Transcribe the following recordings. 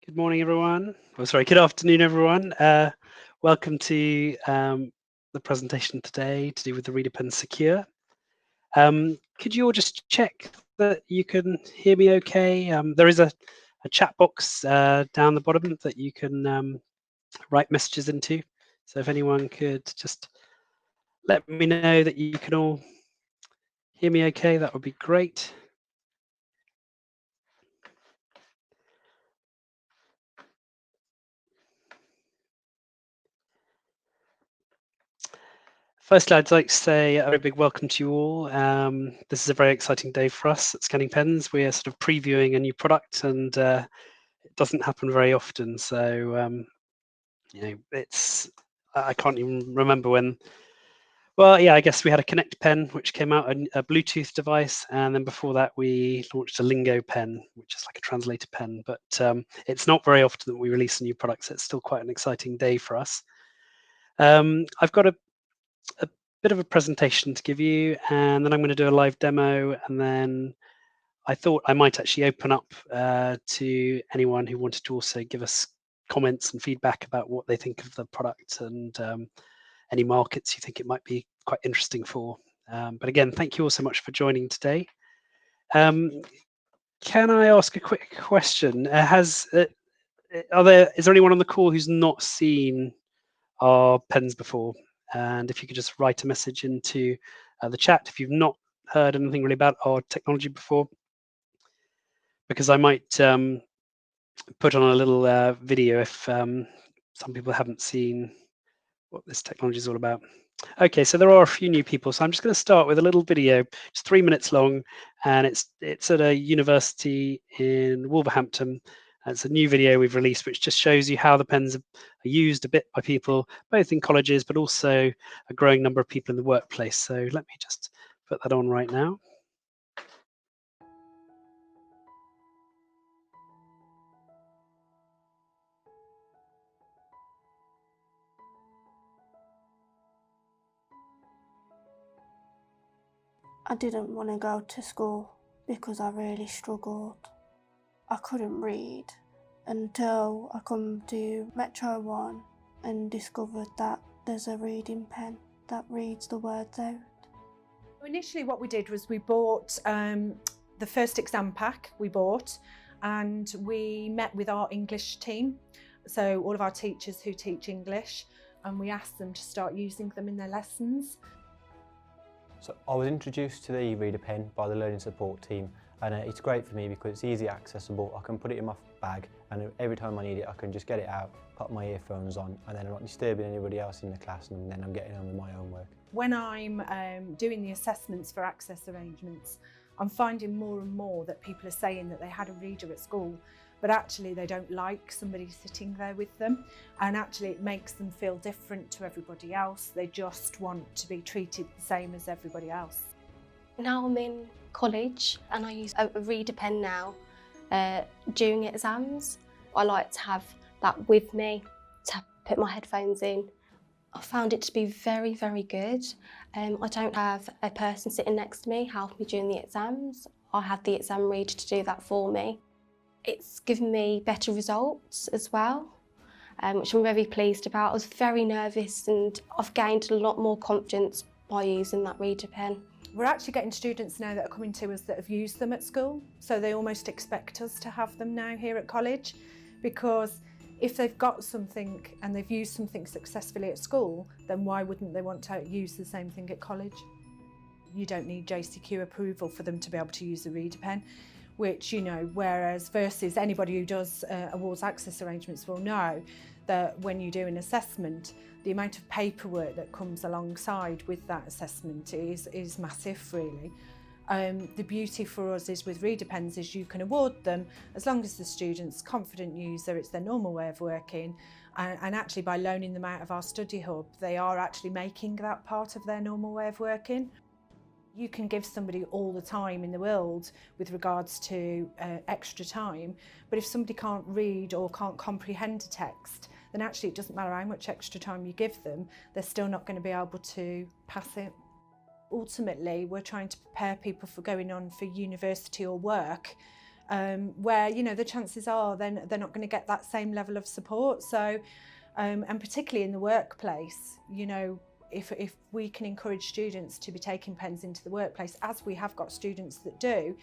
Good morning, everyone. Good afternoon, everyone. Welcome to the presentation today to do with the ReaderPen Secure. Could you all just check that you can hear me okay? There is a chat box down the bottom that you can write messages into. So if anyone could just let me know that you can all hear me okay, that would be great. Firstly, I'd like to say a very big welcome to you all. This is a very exciting day for us at Scanning Pens. We are sort of previewing a new product, and it doesn't happen very often. So, I can't even remember when. Well, yeah, I guess we had a Connect pen, which came out, a Bluetooth device, and then before that, we launched a Lingo pen, which is like a translator pen. But it's not very often that we release a new product, so it's still quite an exciting day for us. I've got a bit of a presentation to give you, and then I'm going to do a live demo, and then I thought I might actually open up to anyone who wanted to also give us comments and feedback about what they think of the product and any markets you think it might be quite interesting for. But again, thank you all so much for joining today. Can I ask a quick question? Is there anyone on the call who's not seen our pens before? And if you could just write a message into the chat if you've not heard anything really about our technology before, because I might put on a little video if some people haven't seen what this technology is all about. Okay, so there are a few new people, so I'm just going to start with a little video, just 3 minutes long, and it's at a university in Wolverhampton. It's a new video we've released which just shows you how the pens are used a bit by people, both in colleges, but also a growing number of people in the workplace. So let me just put that on right now. I didn't want to go to school because I really struggled. I couldn't read until I come to Metro 1 and discovered that there's a reading pen that reads the words out. Initially what we did was we bought the first exam pack we bought, and we met with our English team, so all of our teachers who teach English, and we asked them to start using them in their lessons. So I was introduced to the ReaderPen by the learning support team, and it's great for me because it's easy accessible. I can put it in my bag, and every time I need it I can just get it out, put my earphones on, and then I'm not disturbing anybody else in the class, and then I'm getting on with my own work. When I'm doing the assessments for access arrangements, I'm finding more and more that people are saying that they had a reader at school, but actually they don't like somebody sitting there with them, and actually it makes them feel different to everybody else. They just want to be treated the same as everybody else. Now I'm in college and I use a ReaderPen now during exams. I like to have that with me, to put my headphones in. I found it to be very, very good. I don't have a person sitting next to me helping me during the exams. I have the exam reader to do that for me. It's given me better results as well, which I'm very pleased about. I was very nervous and I've gained a lot more confidence by using that ReaderPen. We're actually getting students now that are coming to us that have used them at school, so they almost expect us to have them now here at college, because if they've got something and they've used something successfully at school, then why wouldn't they want to use the same thing at college? You don't need JCQ approval for them to be able to use a ReaderPen, which, whereas versus anybody who does awards access arrangements will know that when you do an assessment, the amount of paperwork that comes alongside with that assessment is massive, really. The beauty for us is with ReaderPens is you can award them as long as the student's confident user, it's their normal way of working, and actually by loaning them out of our study hub, they are actually making that part of their normal way of working. You can give somebody all the time in the world with regards to extra time, but if somebody can't read or can't comprehend a text, then actually it doesn't matter how much extra time you give them, they're still not going to be able to pass it. Ultimately, we're trying to prepare people for going on for university or work, where, you know, the chances are then they're not going to get that same level of support. So, and particularly in the workplace, you know, if we can encourage students to be taking pens into the workplace, as we have got students that do,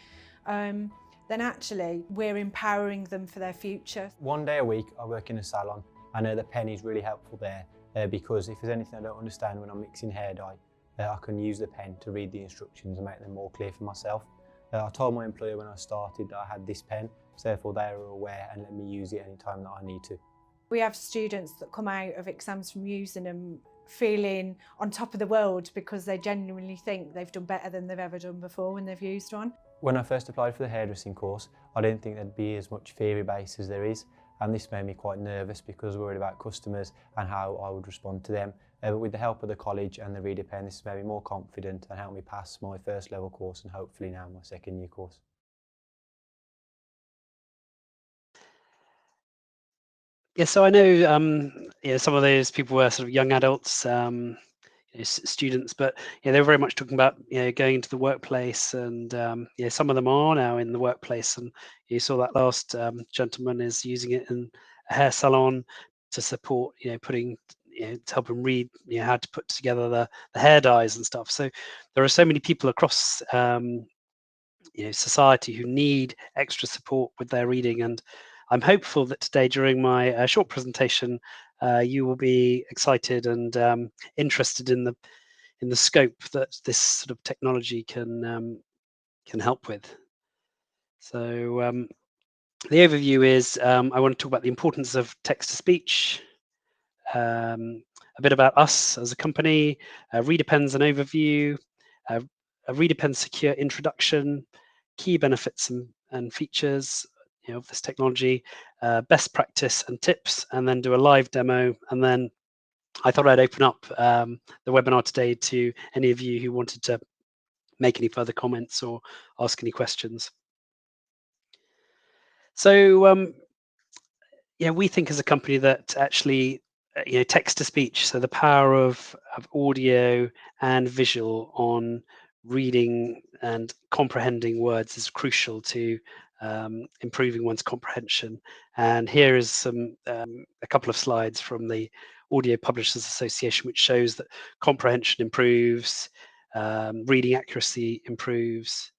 then actually we're empowering them for their future. One day a week I work in a salon, and the pen is really helpful there because if there's anything I don't understand when I'm mixing hair dye, I can use the pen to read the instructions and make them more clear for myself. I told my employer when I started that I had this pen, so therefore they are aware and let me use it any time that I need to. We have students that come out of exams from using them feeling on top of the world because they genuinely think they've done better than they've ever done before when they've used one. When I first applied for the hairdressing course, I didn't think there'd be as much theory based as there is, and this made me quite nervous because I was worried about customers and how I would respond to them. But with the help of the college and the ReaderPen, this made me more confident and helped me pass my first level course and hopefully now my second year course. Yeah, so I know some of those people were sort of young adults, students, but they were very much talking about going into the workplace, and some of them are now in the workplace. And you saw that last gentleman is using it in a hair salon to support, putting, to help him read, how to put together the hair dyes and stuff. So there are so many people across society who need extra support with their reading, and I'm hopeful that today during my short presentation you will be excited and interested in the scope that this sort of technology can help with. So the overview is I want to talk about the importance of text-to-speech, a bit about us as a company, ReaderPen's an overview, a ReaderPen secure introduction, key benefits and features of this technology, best practice and tips, and then do a live demo. And then I thought I'd open up the webinar today to any of you who wanted to make any further comments or ask any questions. So we think as a company that actually text to speech, so the power of audio and visual on reading and comprehending words is crucial to improving one's comprehension. And here is a couple of slides from the Audio Publishers Association, which shows that comprehension improves, reading accuracy improves.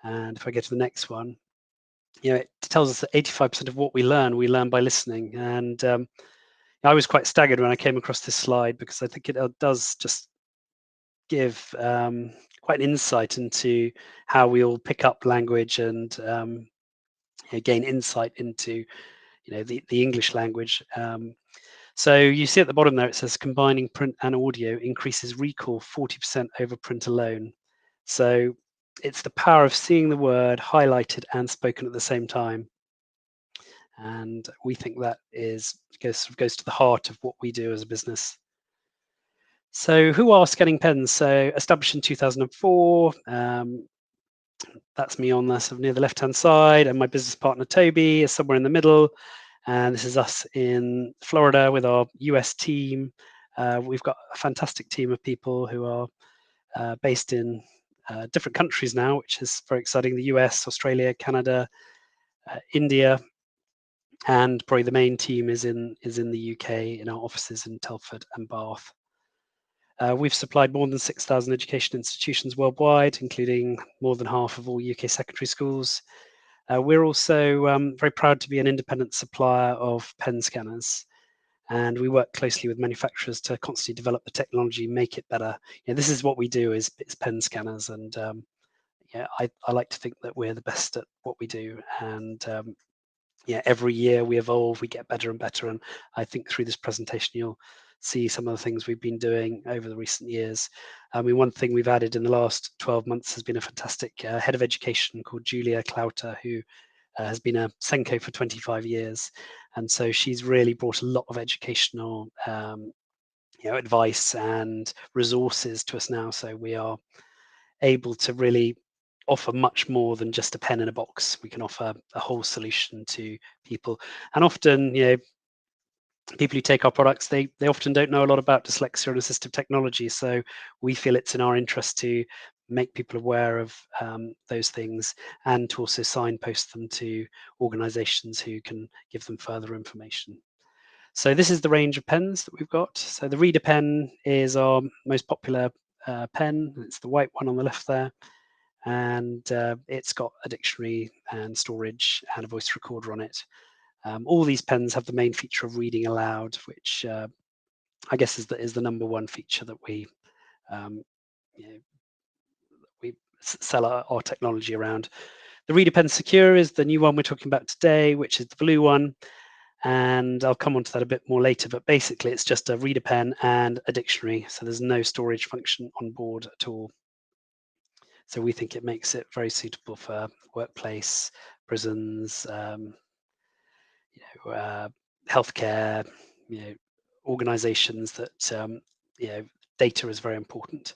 And if I get to the next one, it tells us that 85% of what we learn by listening. And I was quite staggered when I came across this slide because I think it does just give quite an insight into how we all pick up language and gain insight into the English language. So you see at the bottom there, it says combining print and audio increases recall 40% over print alone. So it's the power of seeing the word highlighted and spoken at the same time. And we think that goes to the heart of what we do as a business. So who are Scanning Pens? So established in 2004. That's me on the sort of near the left-hand side, and my business partner Toby is somewhere in the middle. And this is us in Florida with our US team. We've got a fantastic team of people who are based in different countries now, which is very exciting. The US, Australia, Canada, India, and probably the main team is in the UK in our offices in Telford and Bath. We've supplied more than 6,000 education institutions worldwide, including more than half of all UK secondary schools. We're also very proud to be an independent supplier of pen scanners, and we work closely with manufacturers to constantly develop the technology, make it better. This is what we do is pen scanners, and I like to think that we're the best at what we do. And every year we evolve, we get better and better. And I think through this presentation, you'll see some of the things we've been doing over the recent years. I mean, one thing we've added in the last 12 months has been a fantastic head of education called Julia Clouter, who has been a Senko for 25 years. And so she's really brought a lot of educational advice and resources to us now. So we are able to really offer much more than just a pen in a box. We can offer a whole solution to people. And often, people who take our products, they often don't know a lot about dyslexia and assistive technology. So we feel it's in our interest to make people aware of those things, and to also signpost them to organisations who can give them further information. So this is the range of pens that we've got. So the ReaderPen is our most popular pen. It's the white one on the left there, and it's got a dictionary and storage and a voice recorder on it. All these pens have the main feature of reading aloud, which I guess is the number one feature that we we sell our technology around. The ReaderPen Secure is the new one we're talking about today, which is the blue one. And I'll come on to that a bit more later, but basically it's just a reader pen and a dictionary. So there's no storage function on board at all. So we think it makes it very suitable for workplace, prisons, healthcare, organizations that, data is very important.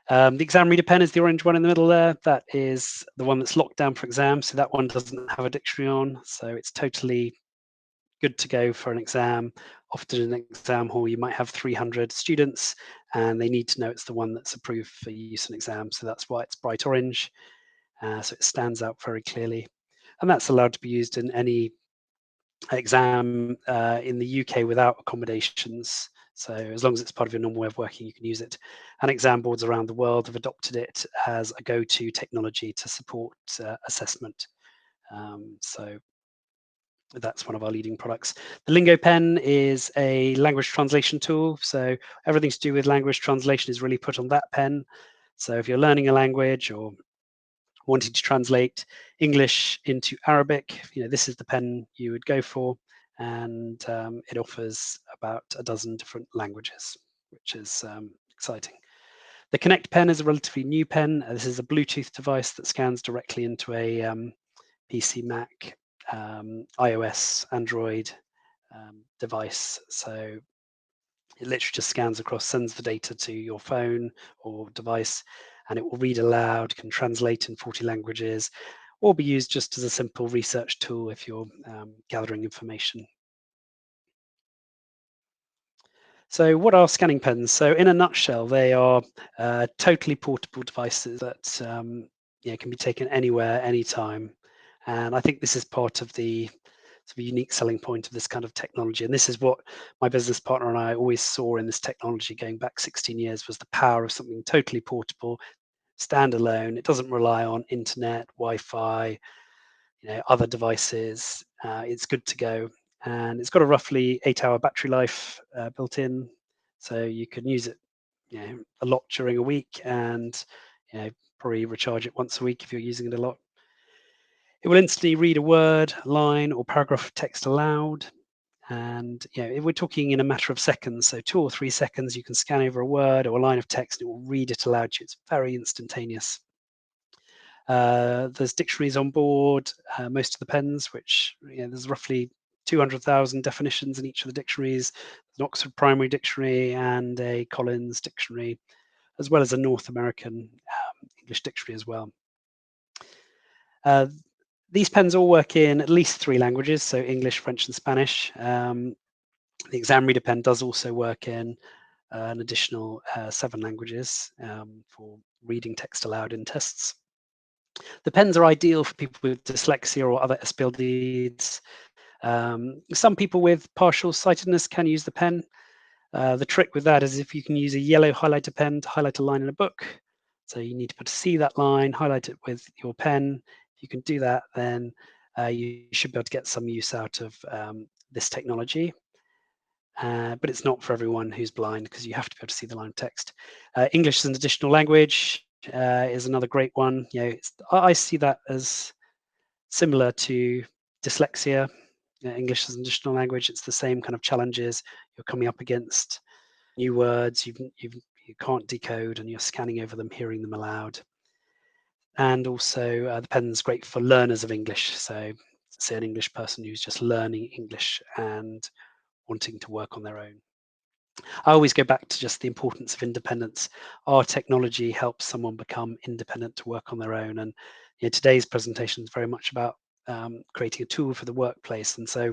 The exam reader pen is the orange one in the middle there. That is the one that's locked down for exams. So that one doesn't have a dictionary on. So it's totally good to go for an exam. Often in an exam hall, you might have 300 students and they need to know it's the one that's approved for use in exam. So that's why it's bright orange. So it stands out very clearly. And that's allowed to be used in any exam in the UK without accommodations. So as long as it's part of your normal way of working, you can use it. And exam boards around the world have adopted it as a go-to technology to support assessment. So that's one of our leading products. The Lingo Pen is a language translation tool. So everything to do with language translation is really put on that pen. So if you're learning a language or wanting to translate English into Arabic, this is the pen you would go for. And it offers about a dozen different languages, which is exciting. The Connect Pen is a relatively new pen. This is a Bluetooth device that scans directly into a PC, Mac, iOS, Android device. So it literally just scans across, sends the data to your phone or device, and it will read aloud, can translate in 40 languages, or be used just as a simple research tool if you're gathering information. So what are scanning pens? So in a nutshell, they are totally portable devices that can be taken anywhere, anytime. And I think this is part of the sort of unique selling point of this kind of technology. And this is what my business partner and I always saw in this technology going back 16 years, was the power of something totally portable, standalone. It doesn't rely on internet, Wi-Fi, other devices. It's good to go. And it's got a roughly 8-hour battery life built in. So you can use it a lot during a week, and probably recharge it once a week if you're using it a lot. It will instantly read a word, line, or paragraph of text aloud. And if we're talking in a matter of seconds, so 2 or 3 seconds, you can scan over a word or a line of text, and it will read it aloud to you. It's very instantaneous. There's dictionaries on board, most of the pens, which there's roughly 200,000 definitions in each of the dictionaries. There's an Oxford Primary Dictionary and a Collins Dictionary, as well as a North American English Dictionary as well. These pens all work in at least 3 languages, so English, French, and Spanish. The exam reader pen does also work in an additional 7 languages for reading text aloud in tests. The pens are ideal for people with dyslexia or other SPLDs. Some people with partial sightedness can use the pen. The trick with that is if you can use a yellow highlighter pen to highlight a line in a book. So you need to be able to see that line, highlight it with your pen. If you can do that, then you should be able to get some use out of this technology. But it's not for everyone who's blind, because you have to be able to see the line of text. English as an additional language is another great one. I see that as similar to dyslexia. English as an additional language, it's the same kind of challenges. You're coming up against new words you can't decode, and you're scanning over them, hearing them aloud. And also the pen's great for learners of English. So say an English person who's just learning English and wanting to work on their own. I always go back to just the importance of independence. Our technology helps someone become independent to work on their own. And today's presentation is very much about creating a tool for the workplace. And so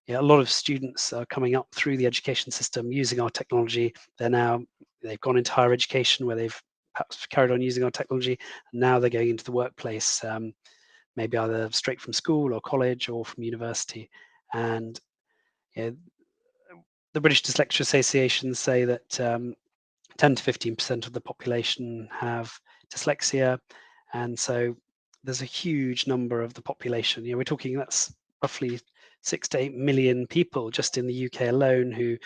a lot of students are coming up through the education system using our technology. They've gone into higher education where they've perhaps carried on using our technology, and now they're going into the workplace, maybe either straight from school or college or from university. And the British Dyslexia Association say that 10 to 15% of the population have dyslexia, and so there's a huge number of the population. We're talking that's roughly 6 to 8 million people just in the UK alone who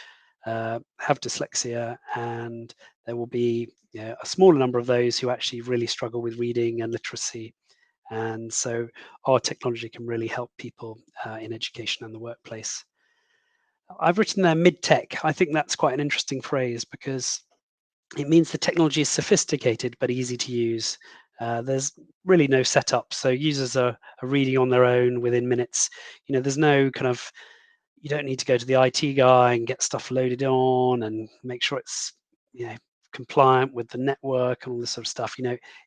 have dyslexia, and there will be a smaller number of those who actually really struggle with reading and literacy. And so our technology can really help people in education and the workplace. I've written there mid-tech. I think that's quite an interesting phrase because it means the technology is sophisticated but easy to use. There's really no setup, so users are reading on their own within minutes. There's no kind of, you don't need to go to the IT guy and get stuff loaded on and make sure it's compliant with the network and all this sort of stuff.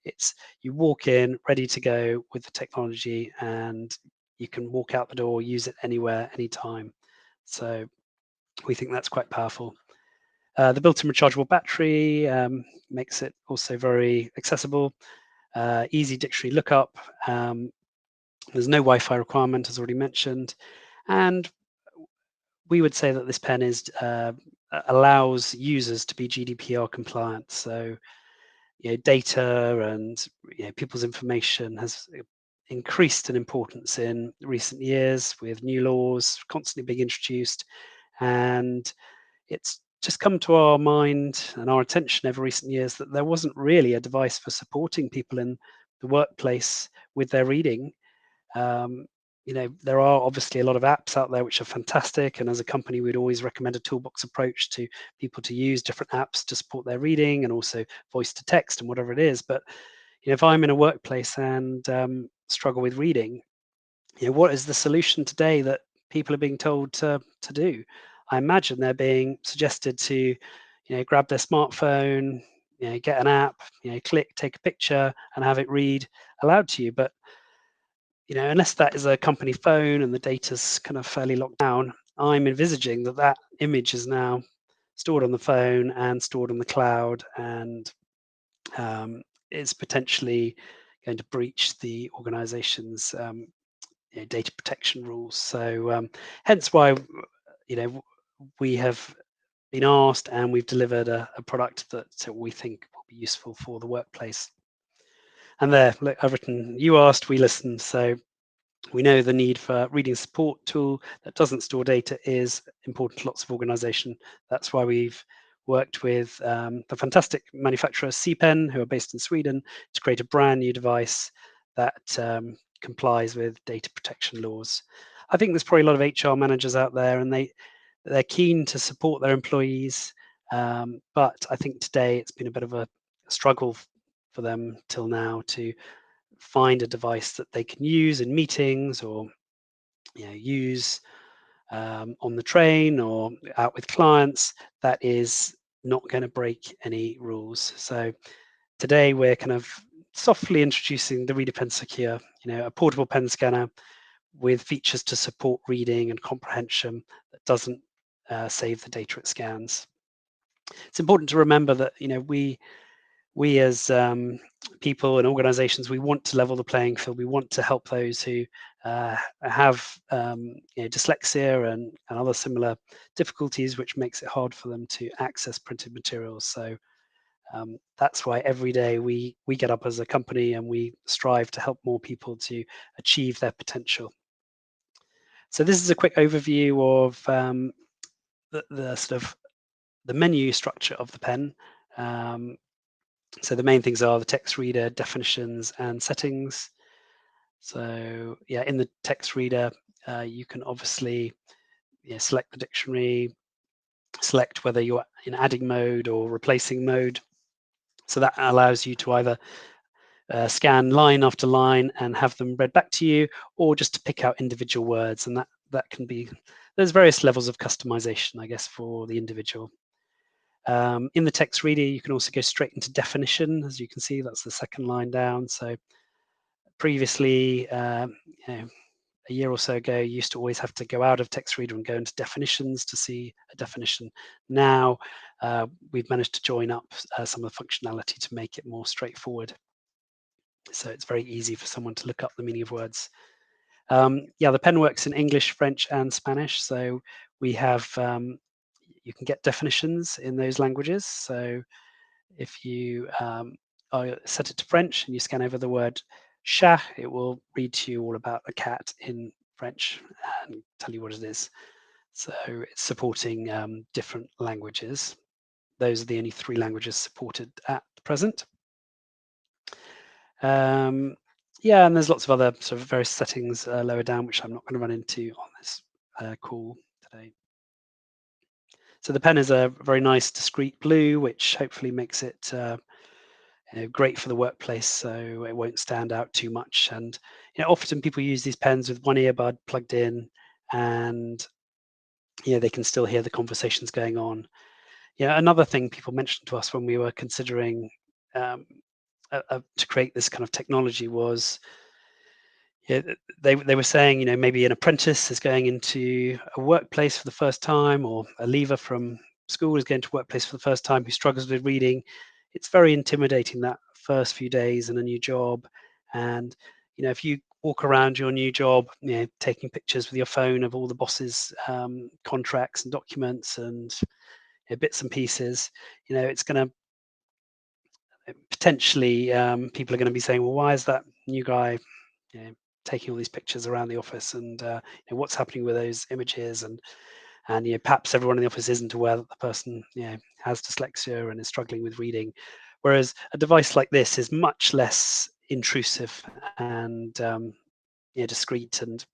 It's, you walk in ready to go with the technology, and you can walk out the door, use it anywhere, anytime. So we think that's quite powerful. The built-in rechargeable battery makes it also very accessible. Easy dictionary lookup. There's no Wi-Fi requirement, as already mentioned. And we would say that this pen allows users to be GDPR compliant. So data and people's information has increased in importance in recent years with new laws constantly being introduced. And it's just come to our mind and our attention over recent years that there wasn't really a device for supporting people in the workplace with their reading. There are obviously a lot of apps out there which are fantastic, and as a company we'd always recommend a toolbox approach to people to use different apps to support their reading and also voice to text and whatever it is. But if I'm in a workplace and struggle with reading, what is the solution today that people are being told to do? I imagine they're being suggested to grab their smartphone, get an app, click, take a picture and have it read aloud to you. But unless that is a company phone and the data's kind of fairly locked down, I'm envisaging that image is now stored on the phone and stored on the cloud, and is potentially going to breach the organization's data protection rules. So hence why we have been asked, and we've delivered a product that we think will be useful for the workplace. And there, look, I've written, you asked, we listened. So we know the need for reading support tool that doesn't store data is important to lots of organizations. That's why we've worked with the fantastic manufacturer ReaderPen, who are based in Sweden, to create a brand new device that complies with data protection laws. I think there's probably a lot of HR managers out there, and they're keen to support their employees, but I think today it's been a bit of a struggle for them till now to find a device that they can use in meetings or use on the train or out with clients that is not going to break any rules. So today we're kind of softly introducing the ReaderPen Secure, a portable pen scanner with features to support reading and comprehension that doesn't save the data it scans. It's important to remember that we as people and organizations, we want to level the playing field. We want to help those who have dyslexia and other similar difficulties, which makes it hard for them to access printed materials. So that's why every day we get up as a company and we strive to help more people to achieve their potential. So this is a quick overview of the sort of the menu structure of the pen. So the main things are the text reader, definitions, and settings. So yeah, in the text reader, you can obviously select the dictionary, select whether you're in adding mode or replacing mode. So that allows you to either scan line after line and have them read back to you, or just to pick out individual words. And that can be, there's various levels of customization, I guess, for the individual. In the text reader, you can also go straight into definition. As you can see, that's the second line down. So previously, a year or so ago, you used to always have to go out of text reader and go into definitions to see a definition. Now, we've managed to join up some of the functionality to make it more straightforward. So it's very easy for someone to look up the meaning of words. Yeah, the pen works in English, French, and Spanish. So we have, you can get definitions in those languages. So if you set it to French and you scan over the word chat, it will read to you all about a cat in French and tell you what it is. So it's supporting different languages. Those are the only 3 languages supported at present. Yeah, and there's lots of other sort of various settings lower down, which I'm not going to run into on this call today. So the pen is a very nice discreet blue, which hopefully makes it great for the workplace, so it won't stand out too much. And often people use these pens with one earbud plugged in, and they can still hear the conversations going on. Another thing people mentioned to us when we were considering to create this kind of technology was they were saying maybe an apprentice is going into a workplace for the first time, or a leaver from school is going to workplace for the first time who struggles with reading. It's very intimidating, that first few days in a new job. And if you walk around your new job taking pictures with your phone of all the boss's contracts and documents and bits and pieces, it's going to potentially people are going to be saying, well, why is that new guy taking all these pictures around the office, and what's happening with those images, and perhaps everyone in the office isn't aware that the person has dyslexia and is struggling with reading, whereas a device like this is much less intrusive and discreet. And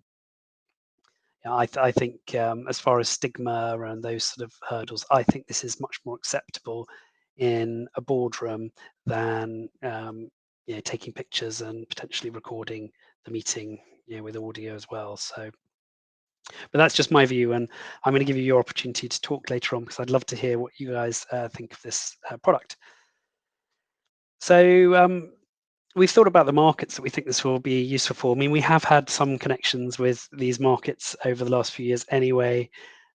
I think as far as stigma and those sort of hurdles, I think this is much more acceptable in a boardroom than taking pictures and potentially recording the meeting with audio as well. So, but that's just my view, and I'm going to give you your opportunity to talk later on, because I'd love to hear what you guys think of this product. So we've thought about the markets that we think this will be useful for. I mean, we have had some connections with these markets over the last few years anyway,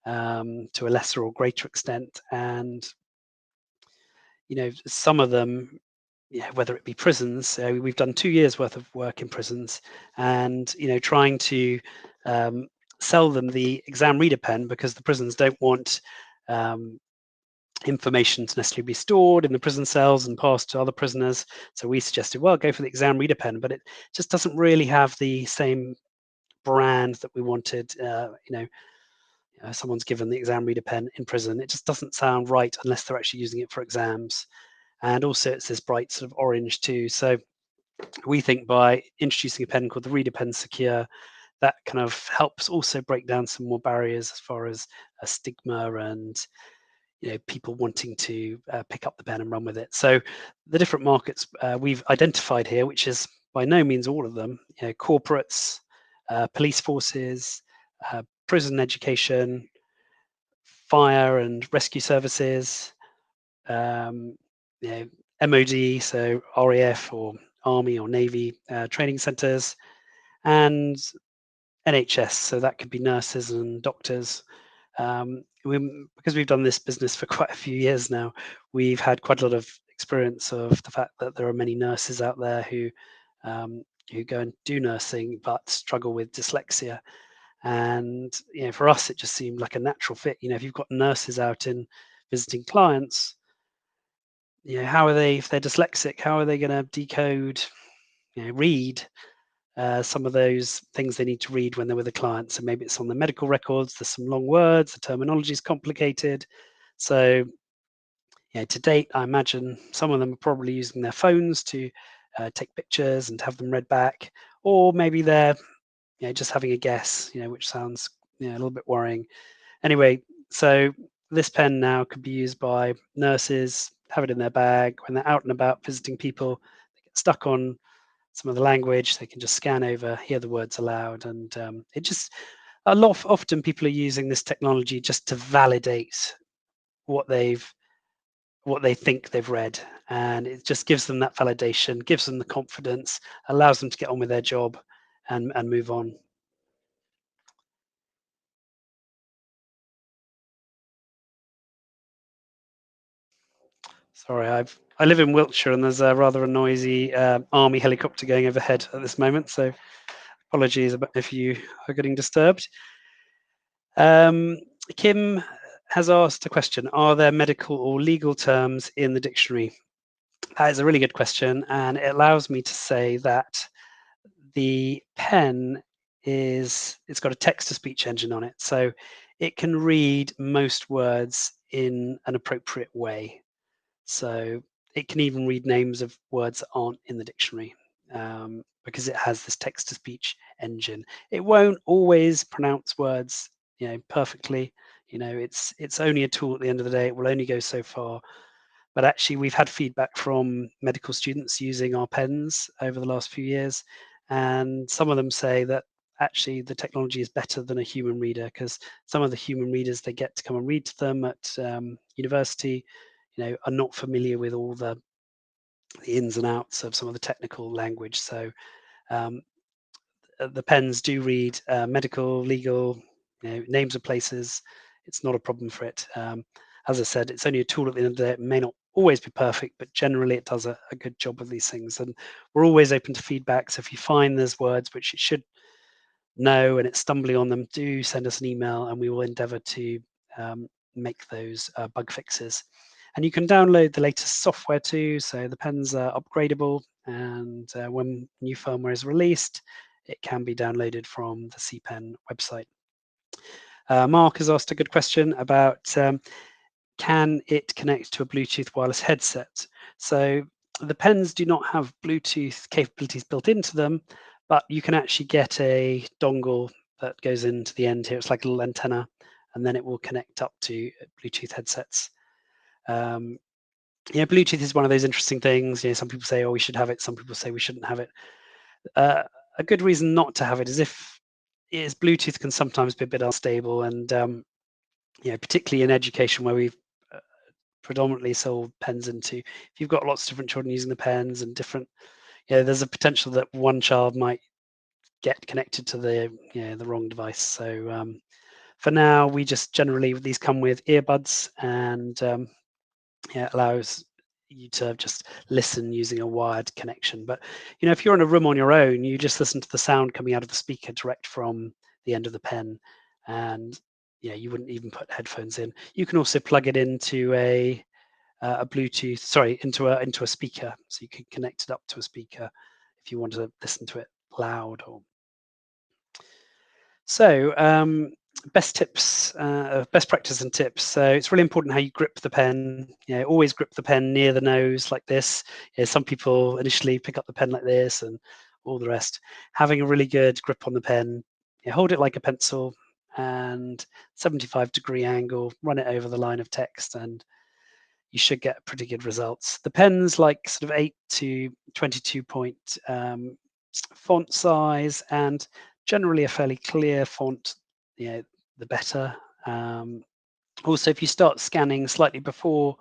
to a lesser or greater extent. And, some of them, whether it be prisons, we've done 2 years worth of work in prisons, and, trying to sell them the exam reader pen, because the prisons don't want information to necessarily be stored in the prison cells and passed to other prisoners. So we suggested, well, go for the exam reader pen, but it just doesn't really have the same brand that we wanted. Someone's given the exam reader pen in prison, it just doesn't sound right unless they're actually using it for exams. And also it's this bright sort of orange too. So we think by introducing a pen called the ReaderPen Secure, that kind of helps also break down some more barriers as far as a stigma and people wanting to pick up the pen and run with it. So the different markets we've identified here, which is by no means all of them, corporates, police forces, prison education, fire and rescue services, MOD, so RAF or Army or Navy training centres, and NHS, so that could be nurses and doctors. Because we've done this business for quite a few years now, we've had quite a lot of experience of the fact that there are many nurses out there who go and do nursing but struggle with dyslexia. And for us, it just seemed like a natural fit. If you've got nurses out in visiting clients, how are they, if they're dyslexic, how are they going to decode, read some of those things they need to read when they're with a client? So maybe it's on the medical records, there's some long words, the terminology is complicated. So to date, I imagine some of them are probably using their phones to take pictures and have them read back, or maybe they're just having a guess, which sounds a little bit worrying. Anyway, so this pen now could be used by nurses, have it in their bag when they're out and about visiting people. They get stuck on some of the language, they can just scan over, hear the words aloud, and it just often people are using this technology just to validate what they think they've read, and it just gives them that validation, gives them the confidence, allows them to get on with their job and move on. Sorry, I live in Wiltshire and there's a rather noisy army helicopter going overhead at this moment, so apologies if you are getting disturbed. Kim has asked a question: are there medical or legal terms in the dictionary? That is a really good question, and it allows me to say that the pen it's got a text-to-speech engine on it, so it can read most words in an appropriate way. So it can even read names of words that aren't in the dictionary, because it has this text-to-speech engine. It won't always pronounce words, perfectly. It's only a tool at the end of the day. It will only go so far. But actually, we've had feedback from medical students using our pens over the last few years, and some of them say that actually the technology is better than a human reader, because some of the human readers they get to come and read to them at university, are not familiar with all the ins and outs of some of the technical language. So the pens do read medical, legal, names of places. It's not a problem for it. As I said, it's only a tool at the end of the day. It may not always be perfect, but generally it does a good job of these things. And we're always open to feedback. So if you find there's words which it should know and it's stumbling on them, do send us an email and we will endeavour to make those bug fixes. And you can download the latest software too. So the pens are upgradable, and when new firmware is released, it can be downloaded from the CPen website. Mark has asked a good question about can it connect to a Bluetooth wireless headset? So the pens do not have Bluetooth capabilities built into them, but you can actually get a dongle that goes into the end here. It's like a little antenna, and then it will connect up to Bluetooth headsets. Bluetooth is one of those interesting things. Some people say, oh, we should have it. Some people say we shouldn't have it. A good reason not to have it is Bluetooth can sometimes be a bit unstable, and particularly in education where we've predominantly sold pens into. If you've got lots of different children using the pens and different, there's a potential that one child might get connected to the wrong device. So for now, we just generally, these come with earbuds, and it allows you to just listen using a wired connection. But if you're in a room on your own, you just listen to the sound coming out of the speaker direct from the end of the pen, and you wouldn't even put headphones in. You can also plug it into a Bluetooth, sorry, into a speaker, so you can connect it up to a speaker if you want to listen to it loud. So best tips, best practice and tips. So it's really important how you grip the pen. Always grip the pen near the nose like this. Some people initially pick up the pen like this and all the rest. Having a really good grip on the pen, hold it like a pencil, and 75-degree angle, run it over the line of text, and you should get pretty good results. The pen's like sort of 8 to 22 point font size, and generally a fairly clear font, the better. Also, if you start scanning slightly before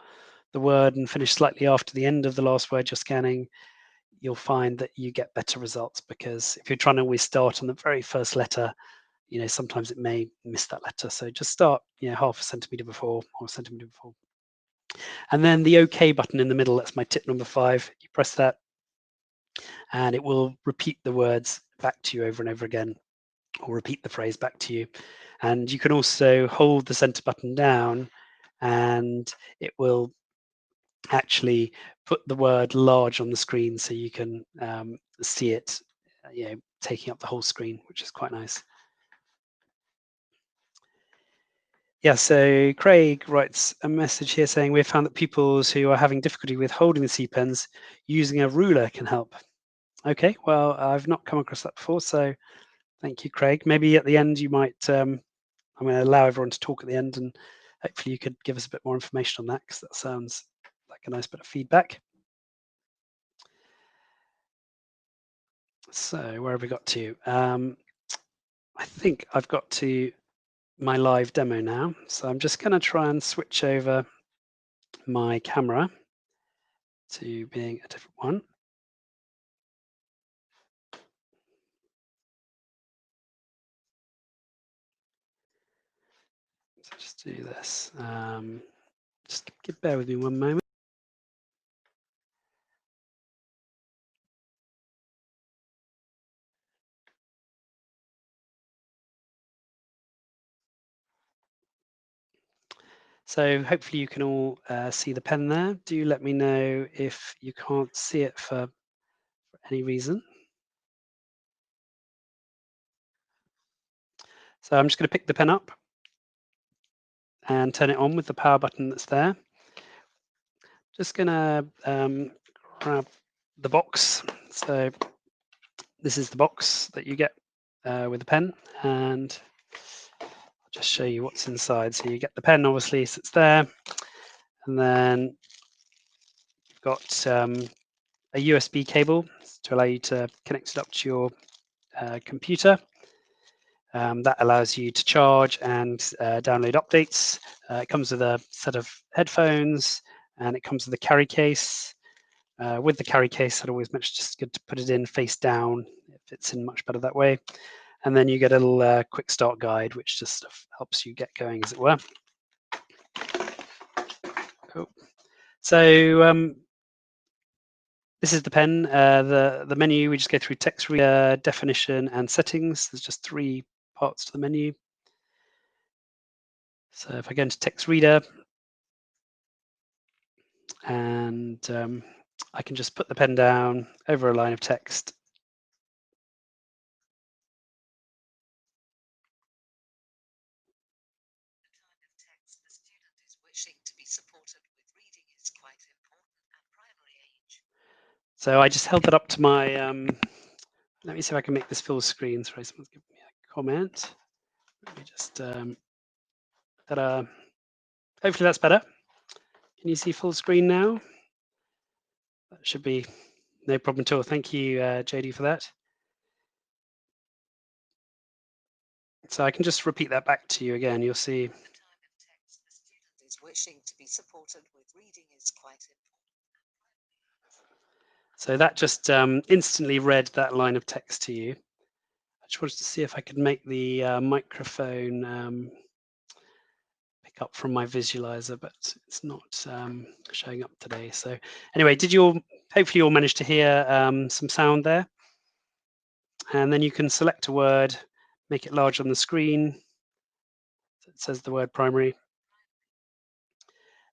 the word and finish slightly after the end of the last word you're scanning, you'll find that you get better results, because if you're trying to always start on the very first letter, sometimes it may miss that letter. So just start, half a centimeter before or a centimeter before. And then the OK button in the middle, that's my tip number 5. You press that and it will repeat the words back to you over and over again, or repeat the phrase back to you. And you can also hold the center button down and it will actually put the word large on the screen, so you can see it taking up the whole screen, which is quite nice. Yeah, so Craig writes a message here saying we've found that pupils who are having difficulty with holding the C pens, using a ruler can help. Okay, well, I've not come across that before, so thank you, Craig. Maybe at the end you might, I'm going to allow everyone to talk at the end, and hopefully you could give us a bit more information on that, because that sounds like a nice bit of feedback. So where have we got to? I think I've got to my live demo now. So I'm just going to try and switch over my camera to being a different one. So just do this. Just bear with me one moment. So hopefully you can all see the pen there. Do let me know if you can't see it for any reason. So I'm just going to pick the pen up and turn it on with the power button that's there. Just going to grab the box. So this is the box that you get with the pen, and I'll just show you what's inside. So you get the pen, obviously, sits there, and then you've got a USB cable to allow you to connect it up to your computer. That allows you to charge and download updates. It comes with a set of headphones, and it comes with a carry case. With the carry case, I'd always mention just good to put it in face down. It fits in much better that way. And then you get a little quick start guide, which just sort of helps you get going, as it were. Cool. So this is the pen. The menu, we just go through text reader, definition, and settings. There's just 3 parts to the menu. So if I go into text reader, and I can just put the pen down over a line of text. So I just held that up to my, let me see if I can make this full screen. Sorry, someone's given me a comment. Let me just, ta-da. Hopefully that's better. Can you see full screen now? That should be no problem at all. Thank you, JD, for that. So I can just repeat that back to you again. You'll see. So that just instantly read that line of text to you. I just wanted to see if I could make the microphone pick up from my visualizer, but it's not showing up today. So anyway, did you all, hopefully you all managed to hear some sound there? And then you can select a word, make it large on the screen. So it says the word primary.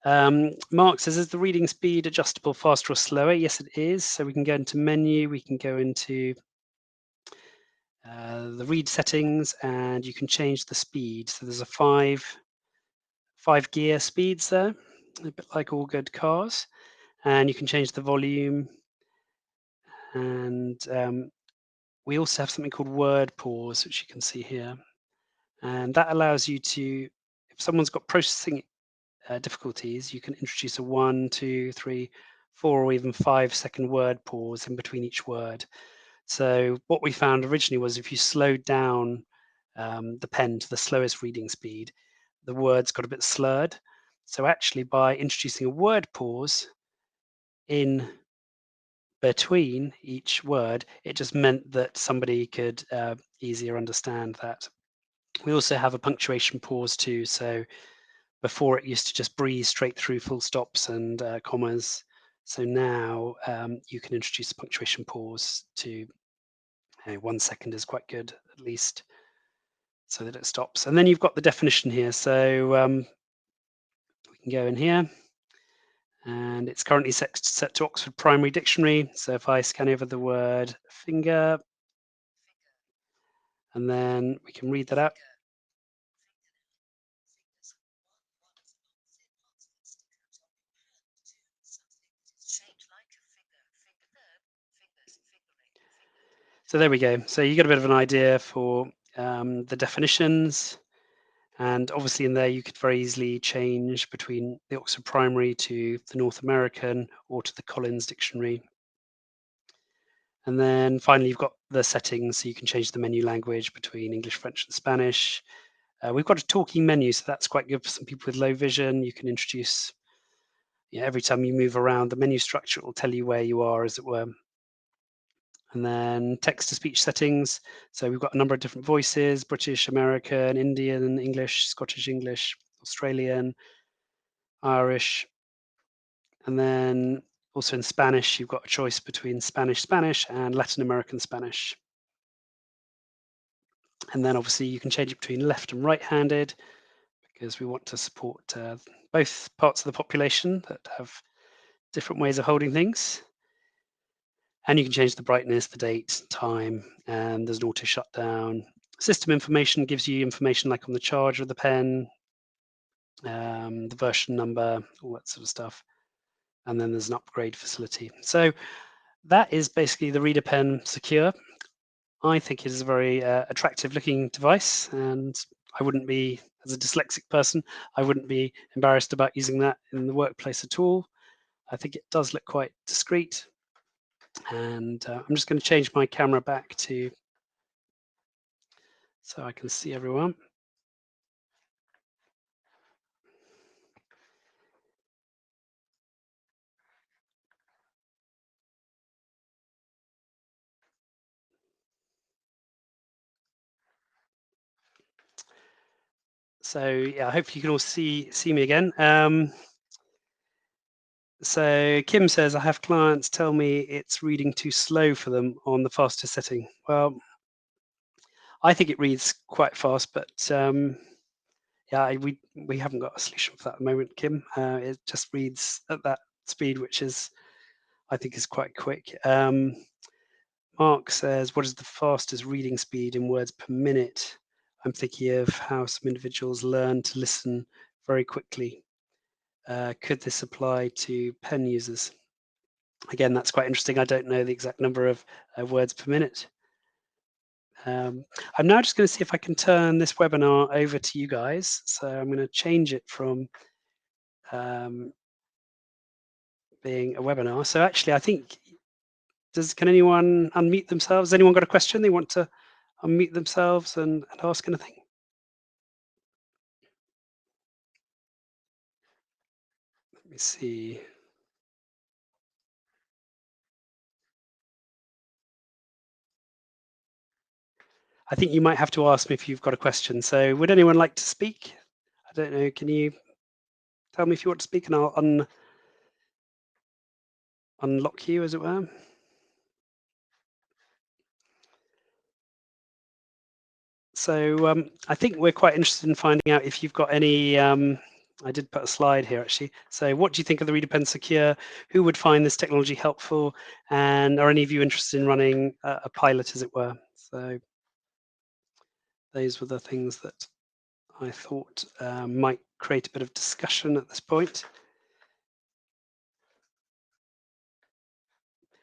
Mark says, is the reading speed adjustable faster or slower? Yes, it is. So we can go into menu, we can go into the read settings, and you can change the speed. So there's a five gear speeds there, a bit like all good cars. And you can change the volume. And we also have something called word pause, which you can see here. And that allows you to, if someone's got processing difficulties, you can introduce a 1, 2, 3, 4, or even 5-second word pause in between each word. So what we found originally was if you slowed down the pen to the slowest reading speed, the words got a bit slurred. So actually, by introducing a word pause in between each word, it just meant that somebody could easier understand that. We also have a punctuation pause too. So before it used to just breeze straight through full stops and commas. So now you can introduce a punctuation pause to 1 second is quite good, at least, so that it stops. And then you've got the definition here. So we can go in here, and it's currently set to Oxford Primary Dictionary. So if I scan over the word finger, and then we can read that out. So there we go. So you get a bit of an idea for the definitions. And obviously in there, you could very easily change between the Oxford Primary to the North American or to the Collins Dictionary. And then finally, you've got the settings, so you can change the menu language between English, French, and Spanish. We've got a talking menu, so that's quite good for some people with low vision. You can introduce, every time you move around the menu structure, it will tell you where you are, as it were. And then text-to-speech settings. So we've got a number of different voices: British, American, Indian, English, Scottish English, Australian, Irish. And then also in Spanish, you've got a choice between Spanish and Latin American Spanish. And then obviously you can change it between left and right-handed, because we want to support both parts of the population that have different ways of holding things. And you can change the brightness, the date, time, and there's an auto shutdown. System information gives you information like on the charge of the pen, the version number, all that sort of stuff. And then there's an upgrade facility. So that is basically the ReaderPen Secure. I think it is a very attractive looking device, and I wouldn't be, as a dyslexic person, I wouldn't be embarrassed about using that in the workplace at all. I think it does look quite discreet. And I'm just going to change my camera back to so I can see everyone. So yeah, I hope you can all see me again. So Kim says, I have clients tell me it's reading too slow for them on the faster setting. Well, I think it reads quite fast, but yeah, we haven't got a solution for that at the moment, Kim. It just reads at that speed, which is, I think, is quite quick. Mark says, what is the fastest reading speed in words per minute? I'm thinking of how some individuals learn to listen very quickly. Could this apply to pen users? Again, that's quite interesting. I don't know the exact number of words per minute. I'm now just going to see if I can turn this webinar over to you guys. So I'm going to change it from being a webinar. So actually, I think, can anyone unmute themselves? Has anyone got a question they want to unmute themselves and ask anything? Let me see. I think you might have to ask me if you've got a question. So would anyone like to speak? I don't know. Can you tell me if you want to speak, and I'll unlock you, as it were? So I think we're quite interested in finding out if you've got any, I did put a slide here actually. So what do you think of the ReaderPen Secure? Who would find this technology helpful? And are any of you interested in running a pilot, as it were? So those were the things that I thought might create a bit of discussion at this point.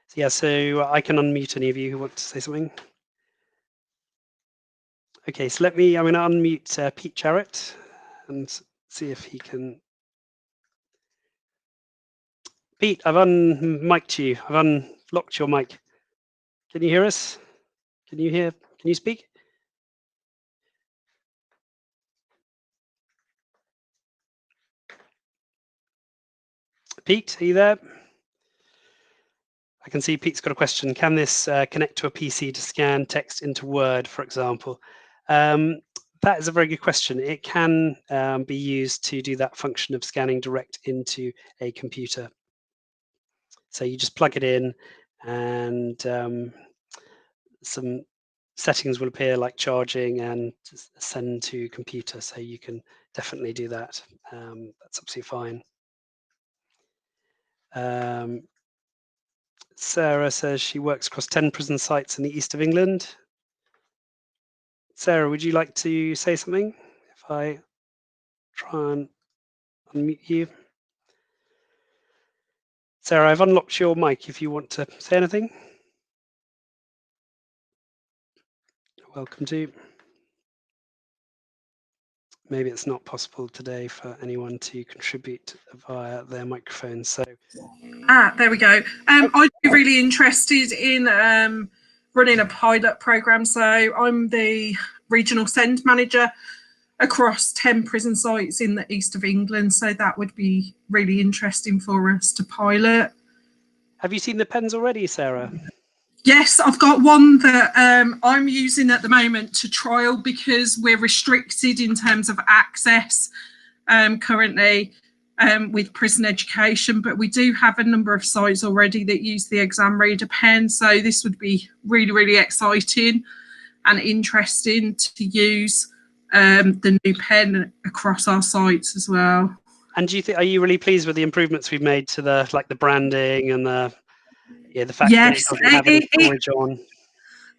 So yeah, so I can unmute any of you who want to say something. Okay, so I'm going to unmute Pete Jarrett and see if he can. Pete, I've unmiked you. I've unlocked your mic. Can you hear us? Can you speak? Pete, are you there? I can see Pete's got a question. Can this connect to a PC to scan text into Word, for example? That is a very good question. It can be used to do that function of scanning direct into a computer. So you just plug it in, and some settings will appear, like charging and send to computer. So you can definitely do that. That's absolutely fine. Sarah says she works across 10 prison sites in the east of England. Sarah, would you like to say something if I try and unmute you? Sarah, I've unlocked your mic if you want to say anything. Welcome to. Maybe it's not possible today for anyone to contribute via their microphone. So there we go. I'd be really interested in running a pilot program. So I'm the regional send manager across 10 prison sites in the east of England. So that would be really interesting for us to pilot. Have you seen the pens already, Sarah? Yes, I've got one that I'm using at the moment to trial because we're restricted in terms of access currently with prison education, but we do have a number of sites already that use the exam reader pen. So this would be really, really exciting and interesting to use the new pen across our sites as well. And are you really pleased with the improvements we've made to the branding and the fact that it Yes, doesn't have any storage on?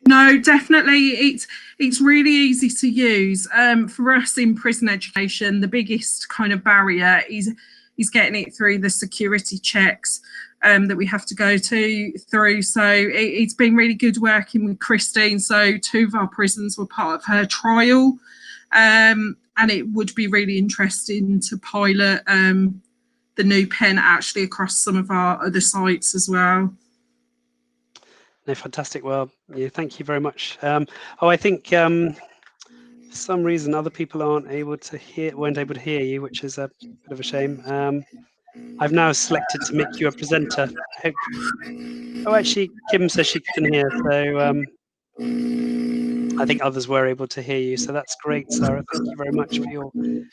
No, definitely. It's really easy to use. For us in prison education, the biggest kind of barrier is getting it through the security checks that we have to go through. So it's been really good working with Christine. So 2 of our prisons were part of her trial, and it would be really interesting to pilot the new pen actually across some of our other sites as well. No, fantastic. Well, yeah, thank you very much. I think for some reason other people weren't able to hear you, which is a bit of a shame. I've now selected to make you a presenter. I hope. Oh, actually, Kim says she can hear, so I think others were able to hear you. So that's great, Sarah. Thank you very much for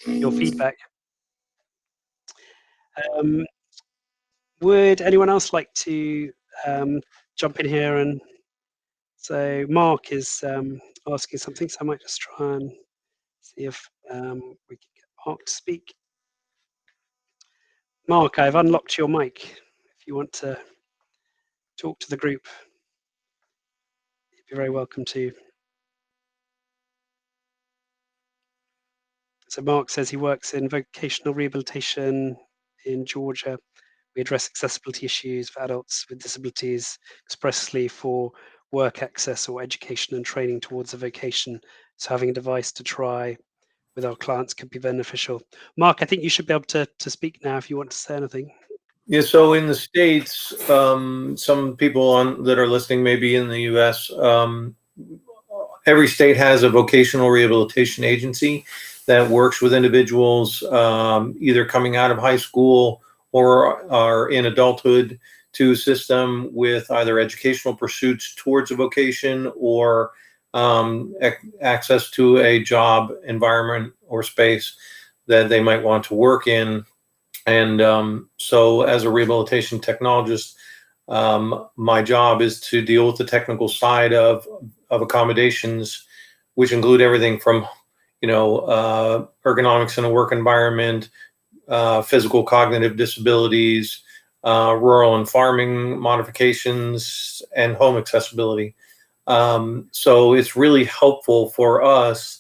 your feedback. Would anyone else like to jump in here? And so Mark is asking something, so I might just try and see if we can get Mark to speak. Mark, I've unlocked your mic. If you want to talk to the group, you'd be very welcome to. So Mark says he works in vocational rehabilitation in Georgia. We address accessibility issues for adults with disabilities expressly for work access or education and training towards a vocation. So having a device to try with our clients could be beneficial. Mark, I think you should be able to speak now if you want to say anything. Yeah, so in the States, some people that are listening may be in the US. Every state has a vocational rehabilitation agency that works with individuals either coming out of high school or are in adulthood to assist them with either educational pursuits towards a vocation or access to a job environment or space that they might want to work in. And so as a rehabilitation technologist, my job is to deal with the technical side of accommodations, which include everything from, ergonomics in a work environment, physical cognitive disabilities, rural and farming modifications, and home accessibility. So it's really helpful for us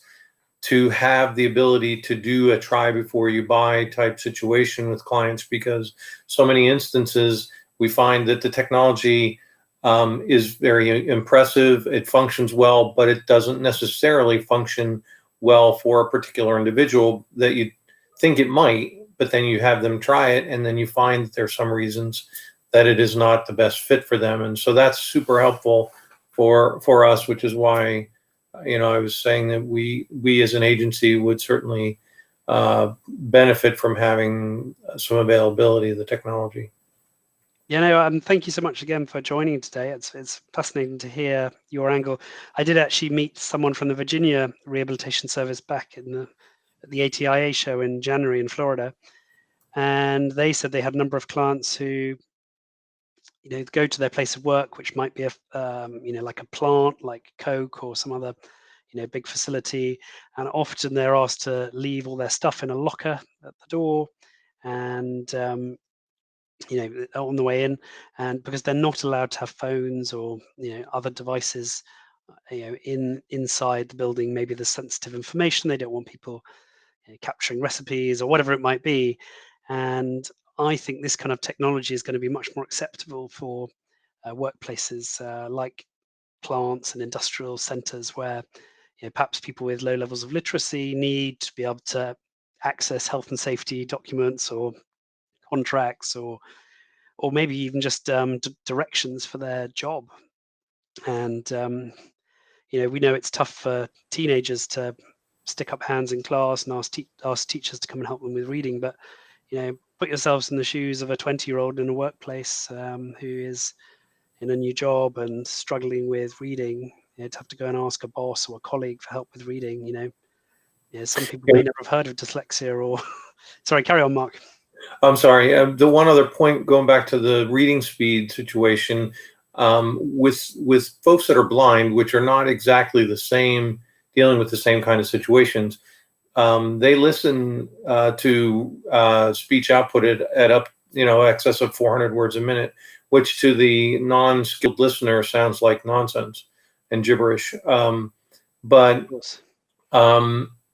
to have the ability to do a try before you buy type situation with clients, because so many instances we find that the technology is very impressive, it functions well, but it doesn't necessarily function well for a particular individual that you think it might, but then you have them try it and then you find that there's some reasons that it is not the best fit for them. And so that's super helpful for us, which is why I was saying that we as an agency would certainly benefit from having some availability of the technology. Thank you so much again for joining today. It's fascinating to hear your angle. I did actually meet someone from the Virginia Rehabilitation Service back at the ATIA show in January in Florida, and they said they had a number of clients who go to their place of work, which might be like a plant like Coke or some other big facility, and often they're asked to leave all their stuff in a locker at the door and on the way in, and because they're not allowed to have phones or other devices inside the building. Maybe there's sensitive information, they don't want people capturing recipes or whatever it might be. And I think this kind of technology is going to be much more acceptable for workplaces like plants and industrial centers, where perhaps people with low levels of literacy need to be able to access health and safety documents or contracts or maybe even just directions for their job. And we know it's tough for teenagers to stick up hands in class and ask teachers to come and help them with reading, but put yourselves in the shoes of a 20-year-old in a workplace who is in a new job and struggling with reading. To have to go and ask a boss or a colleague for help with reading, some people may never have heard of dyslexia or sorry, carry on, Mark. I'm sorry. The one other point, going back to the reading speed situation, with folks that are blind, which are not exactly the same dealing with the same kind of situations. They listen to speech output at up, excess of 400 words a minute, which to the non-skilled listener sounds like nonsense and gibberish. But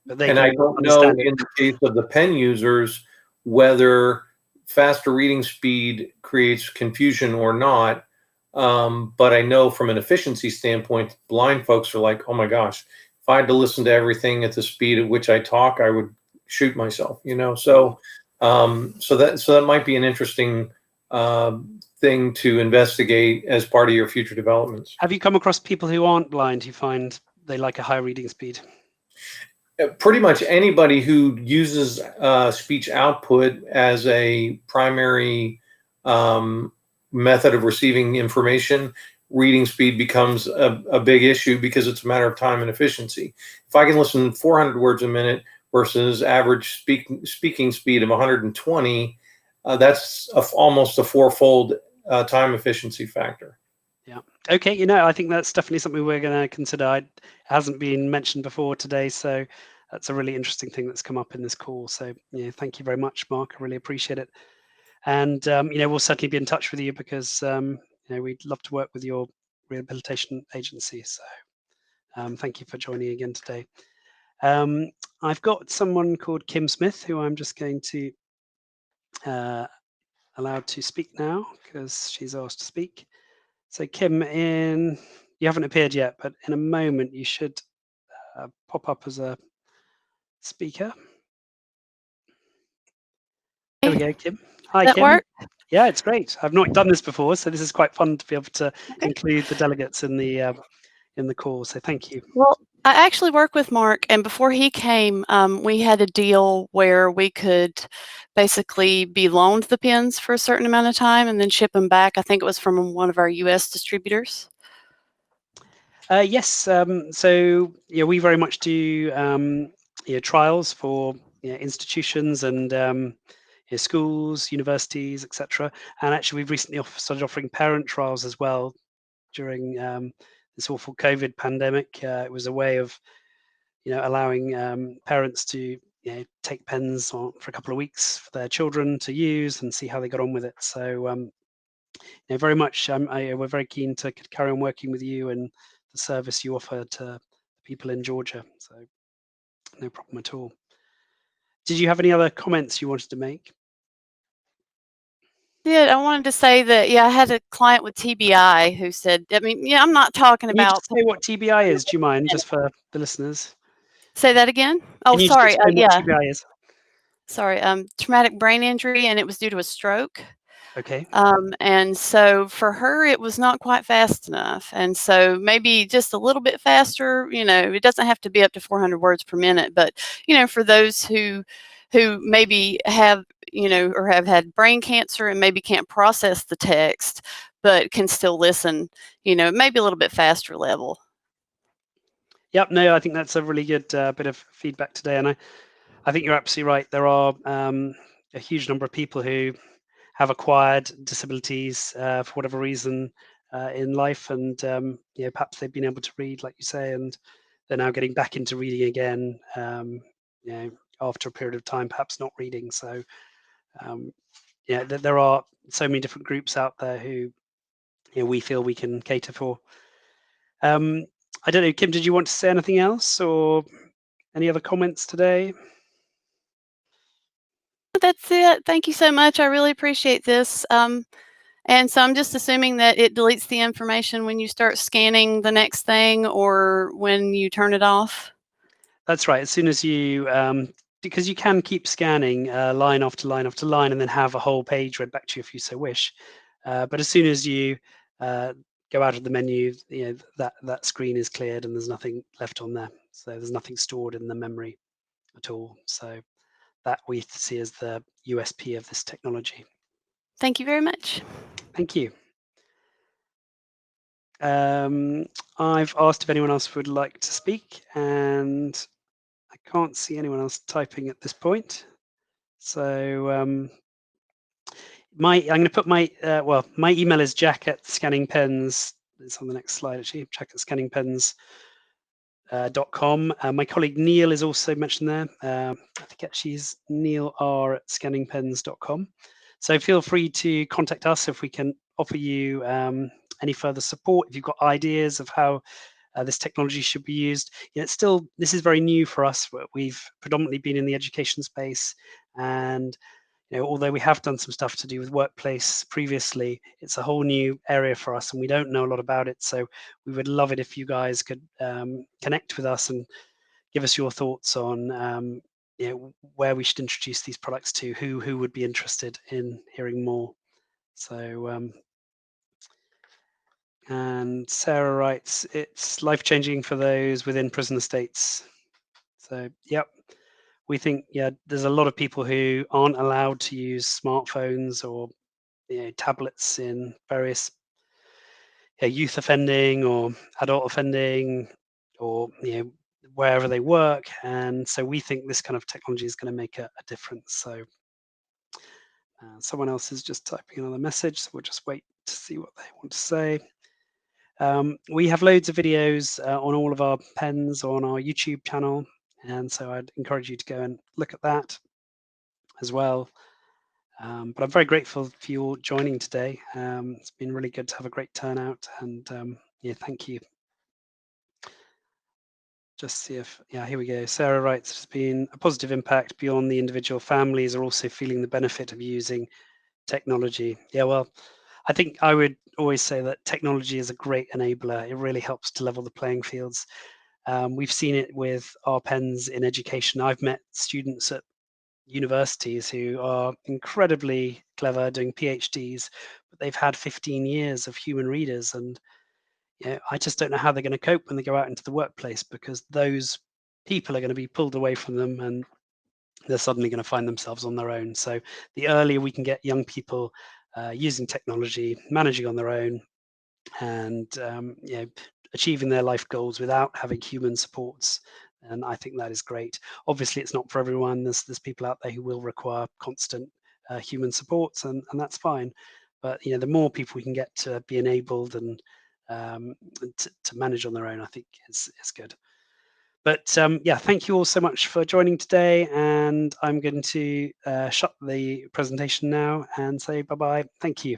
they and I can don't know understand it. in the case of the pen users whether faster reading speed creates confusion or not. But I know from an efficiency standpoint, blind folks are like, oh my gosh, if I had to listen to everything at the speed at which I talk, I would shoot myself, So that might be an interesting thing to investigate as part of your future developments. Have you come across people who aren't blind who find they like a high reading speed? Pretty much anybody who uses speech output as a primary method of receiving information, reading speed becomes a big issue because it's a matter of time and efficiency. If I can listen 400 words a minute versus average speaking speed of 120, that's almost a fourfold time efficiency factor. Yeah. Okay. I think that's definitely something we're going to consider. It hasn't been mentioned before today, so that's a really interesting thing that's come up in this call. So, thank you very much, Mark. I really appreciate it. And we'll certainly be in touch with you because we'd love to work with your rehabilitation agency. So, thank you for joining again today. I've got someone called Kim Smith who I'm just going to allow to speak now because she's asked to speak. So Kim, you haven't appeared yet, but in a moment you should pop up as a speaker. There we go, Kim. Hi, Does that Kim. work? Yeah, it's great. I've not done this before, so this is quite fun to be able to include the delegates in the call. So thank you. Well, I actually work with Mark, and before he came, we had a deal where we could basically be loaned the pens for a certain amount of time and then ship them back. I think it was from one of our U.S. distributors. Yes. So we very much do trials for institutions and schools, universities, etc. And actually, we've recently started offering parent trials as well during this awful COVID pandemic. It was a way of allowing parents to take pens for a couple of weeks for their children to use and see how they got on with it. So very much we're very keen to carry on working with you and the service you offer to people in Georgia. So no problem at all. Did you have any other comments you wanted to make? I wanted to say that, I had a client with TBI who said, I'm not talking Can you about. just say what TBI is? Do you mind, just for the listeners? Say that again? Oh, Can you sorry. just explain what TBI is? Sorry. Traumatic brain injury, and it was due to a stroke. Okay. And so for her, it was not quite fast enough. And so maybe just a little bit faster, it doesn't have to be up to 400 words per minute, but, for those who maybe have, or have had brain cancer and maybe can't process the text, but can still listen, maybe a little bit faster level. Yep. No, I think that's a really good bit of feedback today. And I think you're absolutely right. There are a huge number of people who have acquired disabilities for whatever reason in life, and perhaps they've been able to read, like you say, and they're now getting back into reading again. After a period of time, perhaps not reading. So, there are so many different groups out there who we feel we can cater for. I don't know, Kim, did you want to say anything else or any other comments today? That's it. Thank you so much. I really appreciate this. And so I'm just assuming that it deletes the information when you start scanning the next thing or when you turn it off. That's right. As soon as you, because you can keep scanning line after line after line and then have a whole page read back to you if you so wish. But as soon as you go out of the menu, that screen is cleared and there's nothing left on there. So there's nothing stored in the memory at all. So that we see as the USP of this technology. Thank you very much. Thank you. I've asked if anyone else would like to speak, and I can't see anyone else typing at this point. So I'm going to put my my email is jack@scanningpens. It's on the next slide actually. Jack@scanningpens. .com. My colleague Neil is also mentioned there. I think actually is Neil R at scanningpens.com. So feel free to contact us if we can offer you any further support. If you've got ideas of how this technology should be used, this is very new for us. We've predominantly been in the education space, and although we have done some stuff to do with workplace previously, it's a whole new area for us and we don't know a lot about it. So we would love it if you guys could connect with us and give us your thoughts on where we should introduce these products to, who would be interested in hearing more. So and Sarah writes, it's life-changing for those within prison estates. So yep. We think, there's a lot of people who aren't allowed to use smartphones or tablets in various youth offending or adult offending or wherever they work, and so we think this kind of technology is going to make a difference. So someone else is just typing another message, so we'll just wait to see what they want to say. We have loads of videos on all of our pens on our YouTube channel, and so I'd encourage you to go and look at that as well. But I'm very grateful for you all joining today. It's been really good to have a great turnout, and thank you. Just see if, here we go. Sarah writes, there's been a positive impact beyond the individual. Families are also feeling the benefit of using technology. Yeah, well, I think I would always say that technology is a great enabler. It really helps to level the playing fields. We've seen it with our pens in education. I've met students at universities who are incredibly clever, doing PhDs, but they've had 15 years of human readers, and I just don't know how they're going to cope when they go out into the workplace, because those people are going to be pulled away from them and they're suddenly going to find themselves on their own. So the earlier we can get young people using technology, managing on their own, and achieving their life goals without having human supports, and I think that is great. Obviously, it's not for everyone. There's people out there who will require constant human supports, and that's fine. But the more people we can get to be enabled and to manage on their own, I think is good. But thank you all so much for joining today, and I'm going to shut the presentation now and say bye-bye. Thank you.